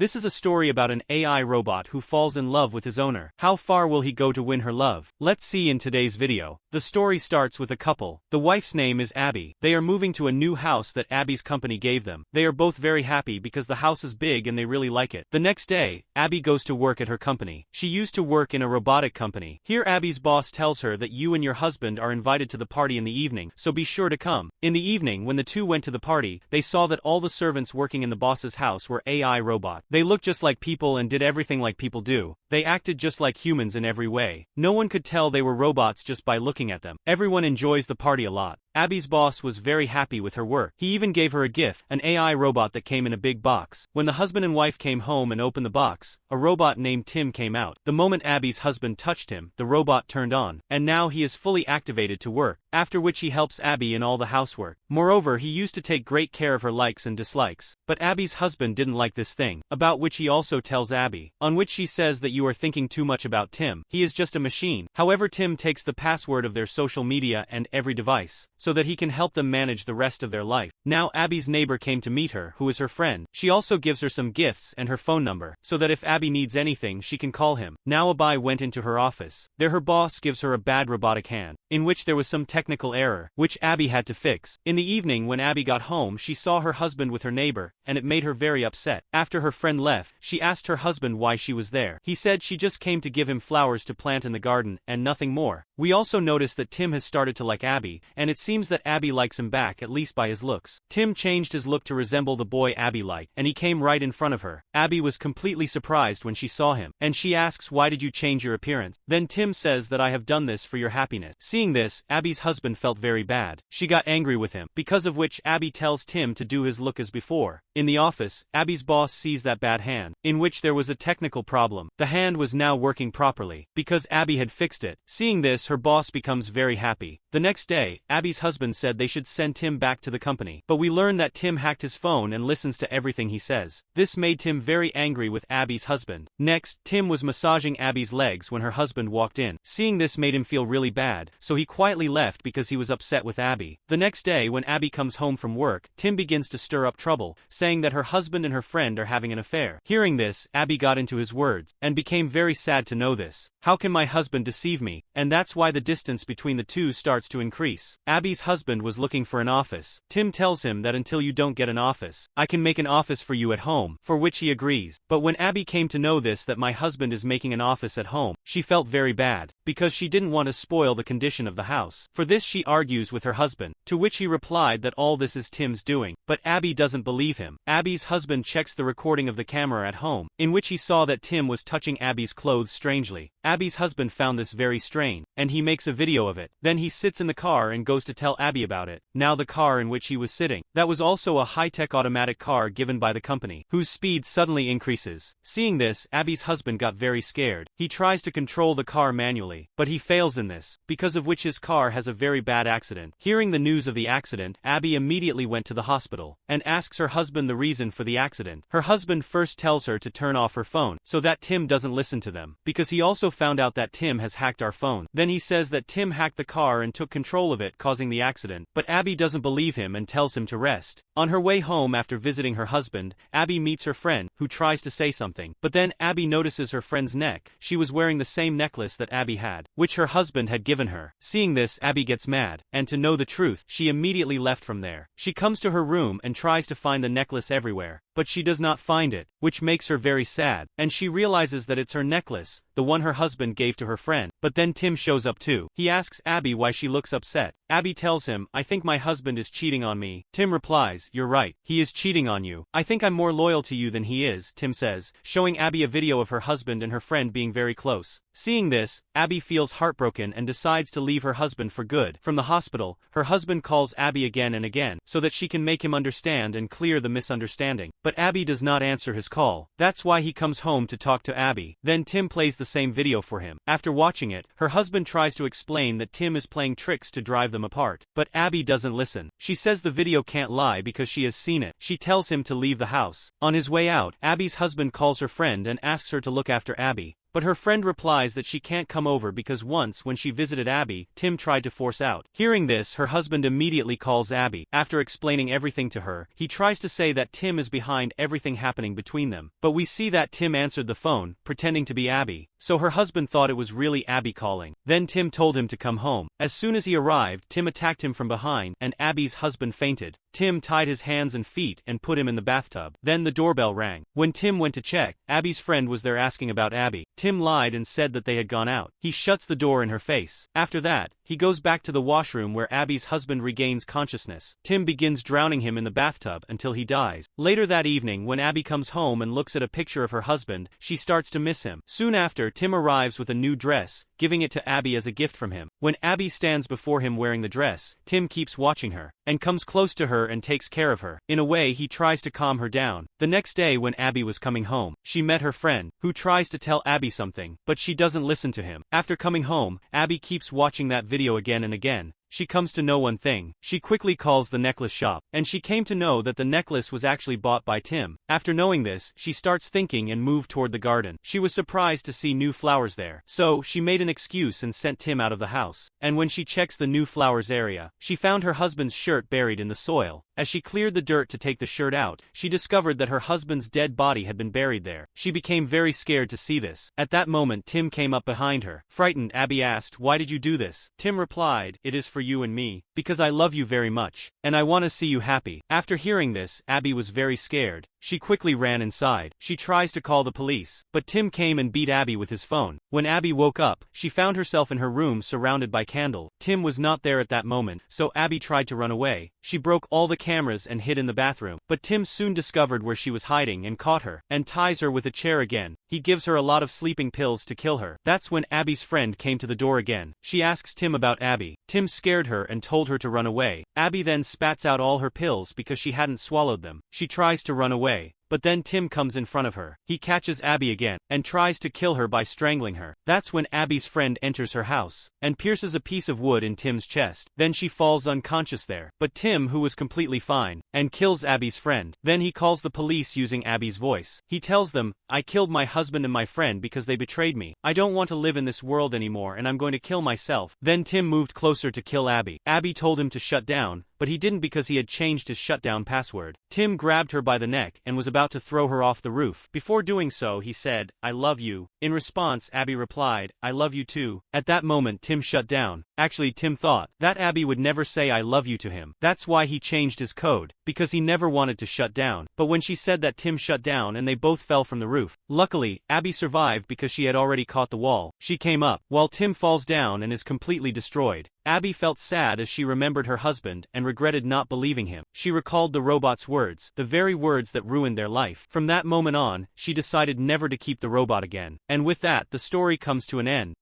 This is a story about an AI robot who falls in love with his owner. How far will he go to win her love? Let's see in today's video. The story starts with a couple. The wife's name is Abby. They are moving to a new house that Abby's company gave them. They are both very happy because the house is big and they really like it. The next day, Abby goes to work at her company. She used to work in a robotic company. Here Abby's boss tells her that you and your husband are invited to the party in the evening, so be sure to come. In the evening, when the two went to the party, they saw that all the servants working in the boss's house were AI robots. They looked just like people and did everything like people do. They acted just like humans in every way. No one could tell they were robots just by looking at them. Everyone enjoys the party a lot. Abby's boss was very happy with her work. He even gave her a gift, an AI robot that came in a big box. When the husband and wife came home and opened the box, a robot named Tim came out. The moment Abby's husband touched him, the robot turned on, and now he is fully activated to work, after which he helps Abby in all the housework. Moreover, he used to take great care of her likes and dislikes. But Abby's husband didn't like this thing, about which he also tells Abby, on which she says that you are thinking too much about Tim. He is just a machine. However, Tim takes the password of their social media and every device, so that he can help them manage the rest of their life. Now Abby's neighbor came to meet her, who is her friend. She also gives her some gifts and her phone number, so that if Abby needs anything she can call him. Now Abby went into her office. There her boss gives her a bad robotic hand, in which there was some technical error, which Abby had to fix. In the evening when Abby got home she saw her husband with her neighbor, and it made her very upset. After her friend left, she asked her husband why she was there. He said she just came to give him flowers to plant in the garden, and nothing more. We also noticed that Tim has started to like Abby, and it seems that Abby likes him back, at least by his looks. Tim changed his look to resemble the boy Abby liked, and he came right in front of her. Abby was completely surprised when she saw him, and she asks, why did you change your appearance? Then Tim says that I have done this for your happiness. Seeing this, Abby's husband felt very bad. She got angry with him, because of which Abby tells Tim to do his look as before. In the office, Abby's boss sees that bad hand, in which there was a technical problem. The hand was now working properly, because Abby had fixed it. Seeing this, her boss becomes very happy. The next day, Abby's husband said they should send Tim back to the company. But we learn that Tim hacked his phone and listens to everything he says. This made Tim very angry with Abby's husband. Next, Tim was massaging Abby's legs when her husband walked in. Seeing this made him feel really bad, so he quietly left because he was upset with Abby. The next day when Abby comes home from work, Tim begins to stir up trouble, saying that her husband and her friend are having an affair. Hearing this, Abby got into his words, and became very sad to know this. How can my husband deceive me? And that's why the distance between the two starts to increase. Abby's husband was looking for an office. Tim tells him that until you don't get an office, I can make an office for you at home, for which he agrees. But when Abby came to know this, that my husband is making an office at home, she felt very bad, because she didn't want to spoil the condition of the house. For this she argues with her husband, to which he replied that all this is Tim's doing. But Abby doesn't believe him. Abby's husband checks the recording of the camera at home, in which he saw that Tim was touching Abby's clothes strangely. Abby's husband found this very strange, and he makes a video of it. Then he sits in the car and goes to tell Abby about it. Now the car in which he was sitting, that was also a high-tech automatic car given by the company, whose speed suddenly increases. Seeing this, Abby's husband got very scared. He tries to control the car manually, but he fails in this, because of which his car has a very bad accident. Hearing the news of the accident, Abby immediately went to the hospital, and asks her husband the reason for the accident. Her husband first tells her to turn off her phone, so that Tim doesn't listen to them, because he also found out that Tim has hacked our phone. Then he says that Tim hacked the car and took control of it, causing the accident. But Abby doesn't believe him and tells him to rest. On her way home after visiting her husband, Abby meets her friend, who tries to say something. But then Abby notices her friend's neck. She was wearing the same necklace that Abby had, which her husband had given her. Seeing this, Abby gets mad, and to know the truth, she immediately left from there. She comes to her room and tries to find the necklace everywhere, but she does not find it, which makes her very sad, and she realizes that it's her necklace, the one her husband gave to her friend. But then Tim shows up too. He asks Abby why she looks upset. Abby tells him, I think my husband is cheating on me. Tim replies, you're right, he is cheating on you. I think I'm more loyal to you than he is, Tim says, showing Abby a video of her husband and her friend being very close. Seeing this, Abby feels heartbroken and decides to leave her husband for good. From the hospital, her husband calls Abby again and again, so that she can make him understand and clear the misunderstanding. But Abby does not answer his call. That's why he comes home to talk to Abby. Then Tim plays the same video for him. After watching it, her husband tries to explain that Tim is playing tricks to drive them apart. But Abby doesn't listen. She says the video can't lie because she has seen it. She tells him to leave the house. On his way out, Abby's husband calls her friend and asks her to look after Abby. but her friend replies that she can't come over because once when she visited Abby, Tim tried to force out. Hearing this, her husband immediately calls Abby. After explaining everything to her, he tries to say that Tim is behind everything happening between them, but we see that Tim answered the phone, pretending to be Abby, so her husband thought it was really Abby calling. Then Tim told him to come home. As soon as he arrived, Tim attacked him from behind, and Abby's husband fainted. Tim tied his hands and feet and put him in the bathtub. Then the doorbell rang. When Tim went to check, Abby's friend was there asking about Abby. Tim lied and said that they had gone out. He shuts the door in her face. After that, he goes back to the washroom where Abby's husband regains consciousness. Tim begins drowning him in the bathtub until he dies. Later that evening, when Abby comes home and looks at a picture of her husband, she starts to miss him. Soon after, Tim arrives with a new dress, giving it to Abby as a gift from him. When Abby stands before him wearing the dress, Tim keeps watching her, and comes close to her and takes care of her. In a way, he tries to calm her down. The next day when Abby was coming home, she met her friend, who tries to tell Abby something, but she doesn't listen to him. After coming home, Abby keeps watching that video again and again. She comes to know one thing. She quickly calls the necklace shop, and she came to know that the necklace was actually bought by Tim. After knowing this, she starts thinking and moved toward the garden. She was surprised to see new flowers there, so she made an excuse and sent Tim out of the house. And when she checks the new flowers area, she found her husband's shirt buried in the soil. As she cleared the dirt to take the shirt out, she discovered that her husband's dead body had been buried there. She became very scared to see this. At that moment, Tim came up behind her. Frightened, Abby asked, "Why did you do this?" Tim replied, "It is for you and me, because I love you very much, and I want to see you happy." After hearing this, Abby was very scared. She quickly ran inside. She tries to call the police, but Tim came and beat Abby with his phone. When Abby woke up, she found herself in her room surrounded by candles. Tim was not there at that moment, so Abby tried to run away. She broke all the cameras and hid in the bathroom, but Tim soon discovered where she was hiding and caught her, and ties her with a chair again. He gives her a lot of sleeping pills to kill her. That's when Abby's friend came to the door again. She asks Tim about Abby. Tim scared her and told her to run away. Abby then spats out all her pills because she hadn't swallowed them. She tries to run away, but then Tim comes in front of her. He catches Abby again, and tries to kill her by strangling her. That's when Abby's friend enters her house, and pierces a piece of wood in Tim's chest. Then she falls unconscious there. But Tim, who was completely fine, and kills Abby's friend. Then he calls the police using Abby's voice. He tells them, "I killed my husband and my friend because they betrayed me. I don't want to live in this world anymore and I'm going to kill myself." Then Tim moved closer to kill Abby. Abby told him to shut down, but he didn't because he had changed his shutdown password. Tim grabbed her by the neck and was about to throw her off the roof. Before doing so, he said, "I love you." In response, Abby replied, "I love you too." At that moment, Tim shut down. Actually, Tim thought that Abby would never say "I love you" to him. That's why he changed his code, because he never wanted to shut down. But when she said that, Tim shut down and they both fell from the roof. Luckily, Abby survived because she had already caught the wall. She came up, while Tim falls down and is completely destroyed. Abby felt sad as she remembered her husband and regretted not believing him. She recalled the robot's words, the very words that ruined their life. From that moment on, she decided never to keep the robot again. And with that, the story comes to an end.